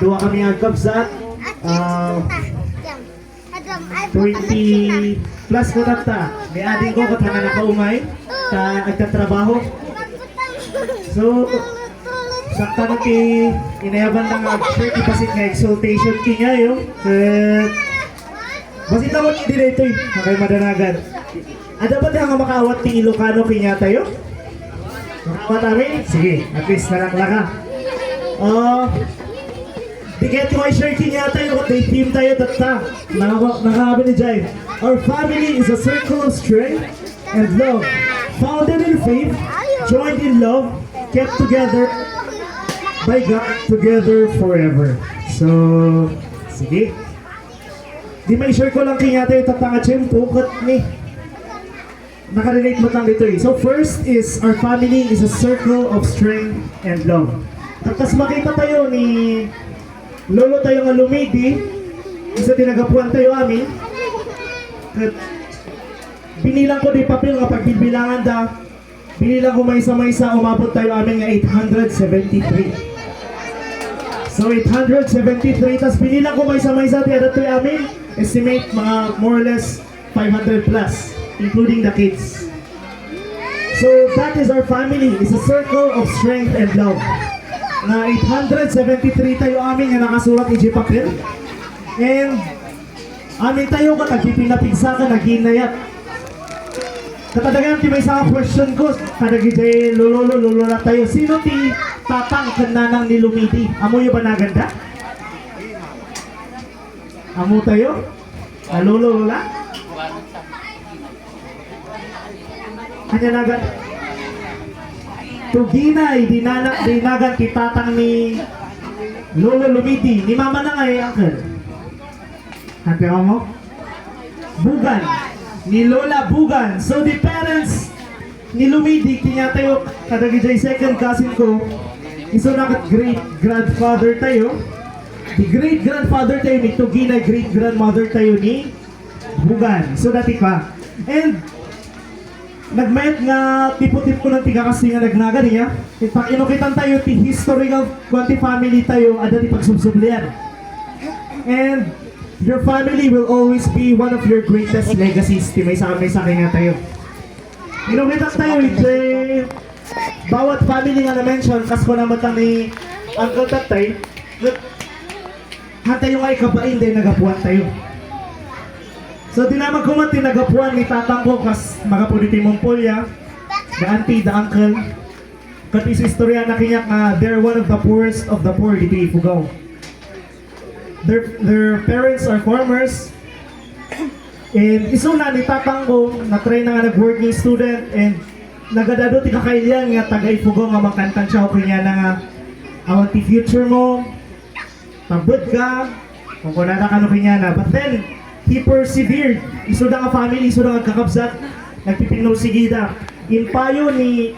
Dua kami ang kabsat. 20 plus ko nata. May ading ko kat nga nakaumay. Nagtatrabaho. So, sakta na ki inayaban ng shirt ipasit nga exaltation ki nga yun. Basit naman hindi na ito nakay madanagan. Ada ba nga makawat ti Ilocano kinya tayo? Makawat namin? Sige, at least nalaklaka. Tiket ko ay shirt kinya tayo kung team tayo tata. Nakahabi ni Jai. Our family is a circle of strength and love. Founded in faith, joined in love, kept together by God, together forever. So, sige. Di may share ko lang kaya tayo tatanga tiyempo kat ni nakarelate mo lang dito eh. So first is our family is a circle of strength and love. Tapos makita tayo ni lolo tayo nga lumidi isa tinagapuan tayo amin kat binilang ko di papel nga pagbibilangan da binilang ko maysa-maysa umabot tayo amin nga 873. So 873 tas binilang ko maysa-maysa tayo datoy amin estimate mga more or less 500 plus including the kids. So that is our family. It's a circle of strength and love. Na 873 tayo amin nga nakasulat iji papel. And amin tayo ka nagpipinapigsa ka naghinayat. Katadagan ti may isang question ko kadagijay lolo na tayo. Sino ti tatang kananang ni Lumidi? Amo yung ba naganda? Amo tayo? Lolo lola? Kanya nagan Tuginay, dinagan kitatang ni Lolo Lumidi. Ni mama na nga eh, uncle. Hati ako mo? Bugan. Ni Lola Bugan. So the parents ni Lumidi, tinyatayo, kadagijay second cousin ko, iso na great-grandfather tayo. The great-grandfather tayo ni Tuginay, great-grandmother tayo ni Bugan. So dati pa. And nagmayat nga tipo-tipo ng tiga kasi nga nagnaga niya. Pag inukitan tayo, ti historical quanti family tayo, ada ti pagsubsublian. And your family will always be one of your greatest legacies. Ti may sa nga tayo. Inukitan tayo, bawat family nga na-mention, kas ko naman lang ni Uncle Tatay, hantay yung ay kabain din nagapuan tayo. So dinamag ko man tinagapuan ni tatang ko kas magapuniti mong polya, the auntie, the uncle. Kat is istorya na kinyak na they're one of the poorest of the poor dito Ifugao. Their parents are farmers. And iso na ni tatang ko, na-try na nga nag-working student and nagadado ti kakailian nga taga Ifugao nga makantang siya o kanya na nga awan ti future mo, tabot ka, kung kunana ka no kanya na. But then, he persevered. Iso na nga family, iso na nga kakabsat, nagpipinaw sigida. Impayo ni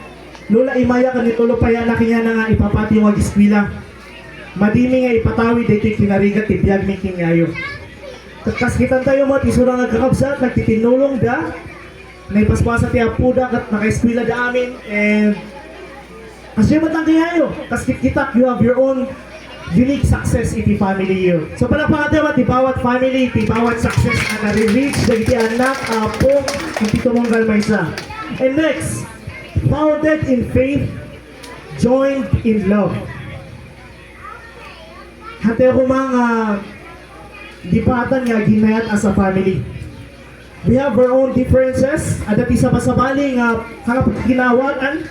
Lola Imaya kanitulo pa yan na kanya na nga ipapati yung ag-eskwila. Madimi nga ipatawid dito kinarigat ibiyag making ngayon. Kaskitan tayo mo, iso na nga kakabsat, nagtitinulong da, naipaspasa ti apuda kat naka-eskwila da amin, and kasi matang kayo, kaskit-kitak, you have your own unique success iti family year. So palapakan tayo ti bawat family, ti bawat success na nare-reach, iti anak, apo, iti tumunggal maysa. And next, founded in faith, joined in love. Hati ako mga dipatan nga ginayat as a family. We have our own differences, at isa pa sa bali nga kinawatan,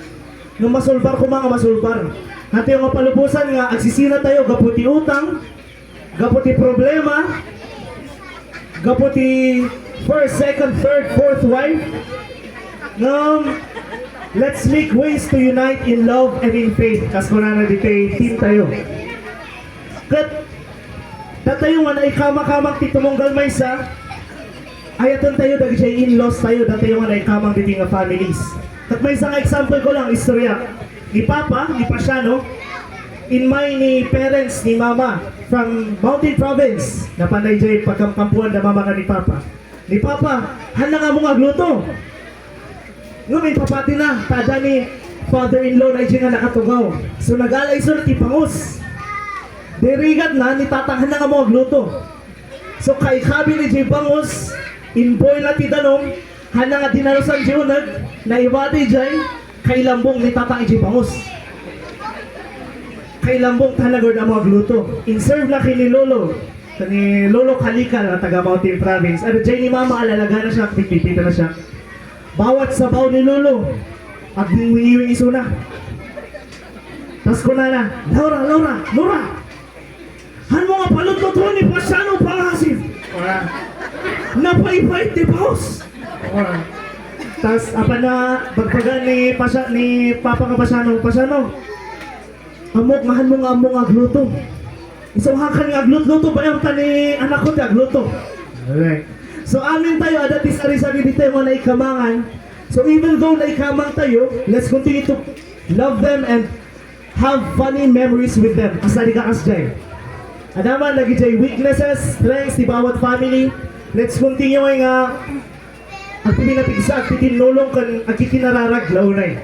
ng masulbar ko mga masulbar. Hati yung palubusan nga, agsisina tayo, gaputi utang, gaputi problema, gaputi first, second, third, fourth wife. Let's make ways to unite in love and in faith. Kas ko na nagditay, team tayo. Kat, datayo nga na ikama-kamang titumonggal maysa, ayatan tayo, dagi siya in-laws tayo, datayo nga na ikamang diti nga families. At may isang example ko lang, istorya. Ni Papa, ni Pasiano, in my ni parents, ni Mama, from Mountain Province, na panay dyan pagkampuan na Mama ka ni Papa. Ni Papa, handa nga mong agluto. Ngayon, papati na, tada ni father-in-law na dyan nga nakatugaw. So nag-alay so ti pangus. Dirigat na, nitatahan na nga mo agluto. So kay kabi ni Jay Bangus, inboy na titanong, hana nga dinarusan Junag, na ibati Jay, kay lambong nitatang Jay Bangus. Kay lambong talagod ang mga agluto. In-serve na kay ni Lolo, ni Lolo Kalika na taga Mountain Province. Ano Jay ni Mama, alalaga na siya, pipipita na siya. Bawat sabaw ni Lolo, at hiwiwing isuna. Tas ko na, Laura! Han mo nga paluto ni Pasano pangasip. Napaipait ni Paus. Tas apa na bagbagan ni Papa ka Pasano. Amok mahan mo nga among agluto. Isang hakan nga agluto ba yung tani anak ko ti agluto. Alright. So amin tayo ada ti sari-sari dito yung mga naikamangan. So even though naikamang tayo, let's continue to love them and have funny memories with them. Asali ka kasjay. Adaman, lagi dyan weaknesses, strengths, di bawat family. Let's continue nga ang pinapigsa, ang titinulong kan ang kikinararaglaw na eh.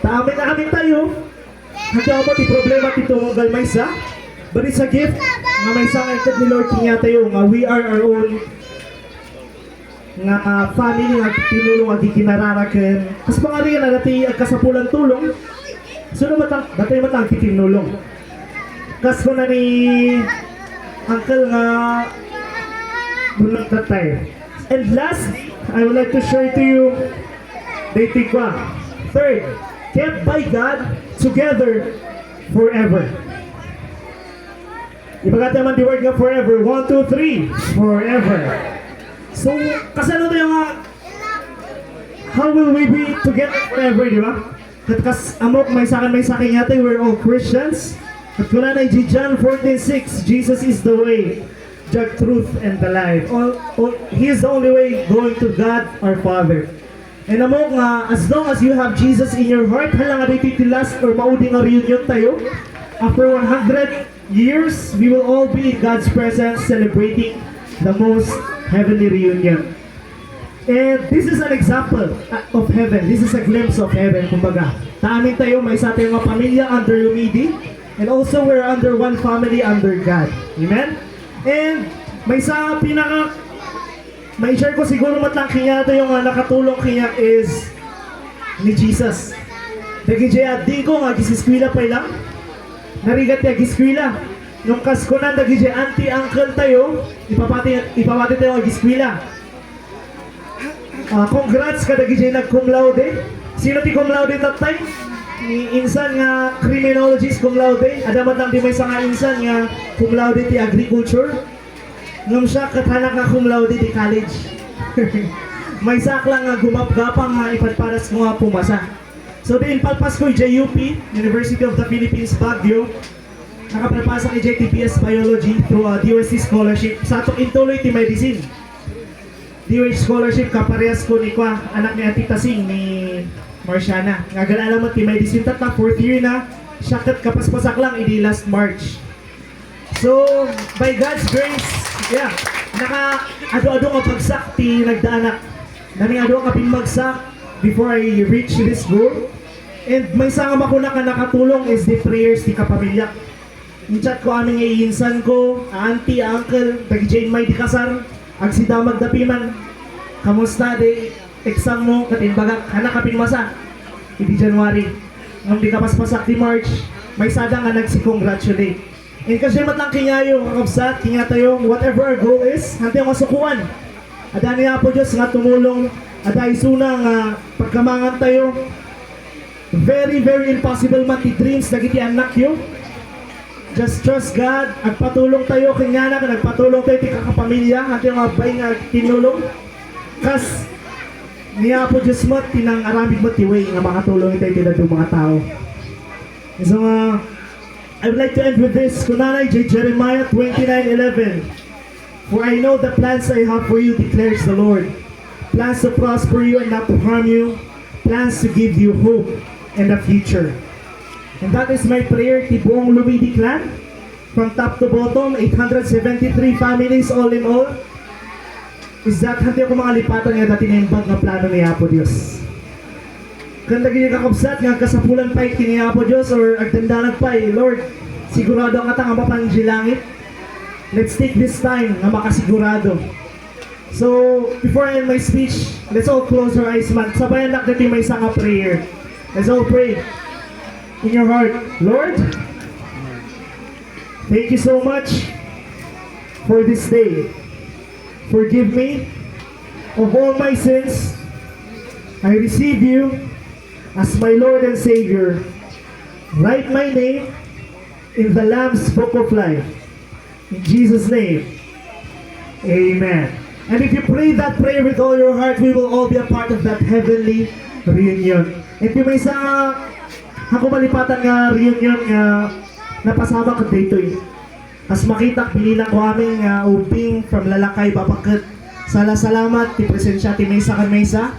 Amin tayo. Handa mo, di problema tito mong galmaysa. But it's a gift nga may sangaytad ni Lord King tayo nga we are our own nga family nga tinulong ang kikinararagan. Kas mga rin na dati ang kasapulang tulong. So dati matang kitinulong. Kas ko na ni Uncle nga bulag na tayo. And lastly, I would like to share to you dating ko. Third, kept by God together forever. Ibagat naman the word nga forever. 1, 2, 3. Forever. So, kasano tayo nga how will we be together forever, di ba? Kas amok may sakin yata, we're all Christians. At kuna na John 14:6, Jesus is the way, the truth, and the life. He is the only way going to God our Father. And amok nga, as long as you have Jesus in your heart, halang nga dito last or mauding nga reunion tayo. After 100 years, we will all be in God's presence celebrating the most heavenly reunion. And this is an example of heaven. This is a glimpse of heaven, kumbaga. Taamin tayo, may isa tayong mga pamilya under Lumidi. And also, we're under one family under God. Amen? And may sa may share ko siguro matlang kanya ito yung nakatulong kanya is ni Jesus. Dagi jaya, di ko nga gisiskwila pa ilang. Narigat niya giskwila. Nung kasko na dagi jaya, auntie, uncle tayo, ipapati tayo nga giskwila. Congrats ka dagi jaya nag-cum laude. Sino ti cum laude tatay? Ni insan nga criminologist cum laude. Adamat lang di may nga insan nga cum laude ti agriculture. Ngam siya katanak nga cum laude ti college. May saklang nga gumapgapang nga ipadparas ko nga pumasa. So din palpas ko JUP, University of the Philippines, Baguio. Nakaprepasa kay JTPS Biology through a DOST scholarship. Sa atong intuloy ti medicine. DOST scholarship kaparehas ko ni Kwa, anak ni Ati Tasing ni Marciana. Nga ganala mo ti medicine tata, 4th year na. Siyakat kapaspasak lang, idi last March. So, by God's grace, yeah, naka-ado-ado nga pagsak ti nagdaanak. Naming ado nga pinmagsak before I reach this goal. And may nga makuna ka nakatulong is the prayers ti kapamilya. In-chat ko aming iinsan ko, auntie, uncle, dagi may di kasar, agsidamag dapiman. Kamusta de exam mo, katinbaga, hanakapin masa. Hindi January. Nung di kapaspasak di March, may sada nga nagsi-congratulate. And kasi matlang kinyayo, kakabsat, kinyatayo, whatever our goal is, hante yung masukuan. Adani nga po Diyos nga tumulong, aday suna nga pagkamangan tayo. Very, very impossible man ti dreams, nagiti anak yun. Just trust God, agpatulong tayo, kinyana ka, nagpatulong tayo ti kakapamilya, hante yung abay nga tinulong. Kas, niya po Diyos mo, tinang aramid mo tiway nga makatulong tayo tinadong mga tao. So I would like to end with this. Kunanay, Jeremiah 29:11. For I know the plans I have for you, declares the Lord. Plans to prosper you and not to harm you. Plans to give you hope and a future. And that is my prayer, ti buong Lumidi clan. From top to bottom, 873 families all in all. Is that hante ko mga lipatan nga dati na imbag nga plano ni Apo Diyos. Kung lagi kakabsat nga kasapulan pa kini Apo Diyos or agdandanag pa Lord, sigurado ang katang mapanggilangit. Let's take this time na makasigurado. So, before I end my speech, let's all close our eyes, man. Sabayan natin may isang prayer. Let's all pray in your heart. Lord, thank you so much for this day. Forgive me of all my sins. I receive you as my Lord and Savior. Write my name in the Lamb's Book of Life. In Jesus' name, amen. And if you pray that prayer with all your heart, we will all be a part of that heavenly reunion. If you may sa ako malipatan nga reunion nga napasama ko dito eh. As makita, pililang ko aming uping from Lalakay, Babakat. Salamat, ti presensya, ti Mesa kan Mesa.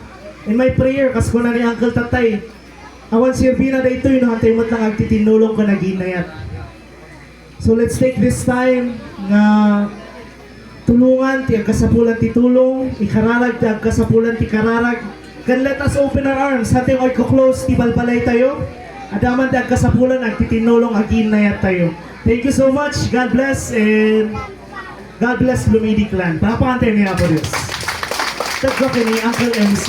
In my prayer, kas ko na ni Uncle Tatay, awan sirbina na ito, hantay mo't lang agtitinulong ko na ginayat. So let's take this time nga tulungan ti agkasapulan ti tulong, ikararag ti agkasapulan ti kararag. Can let us open our arms, hantay oy ko close, ti balbalay tayo. Adaman ti agkasapulan, agtitinulong, aginayat tayo. Thank you so much. God bless and God bless Lumidi Clan. Papakantay niya po this. Tatlo ni Uncle MC.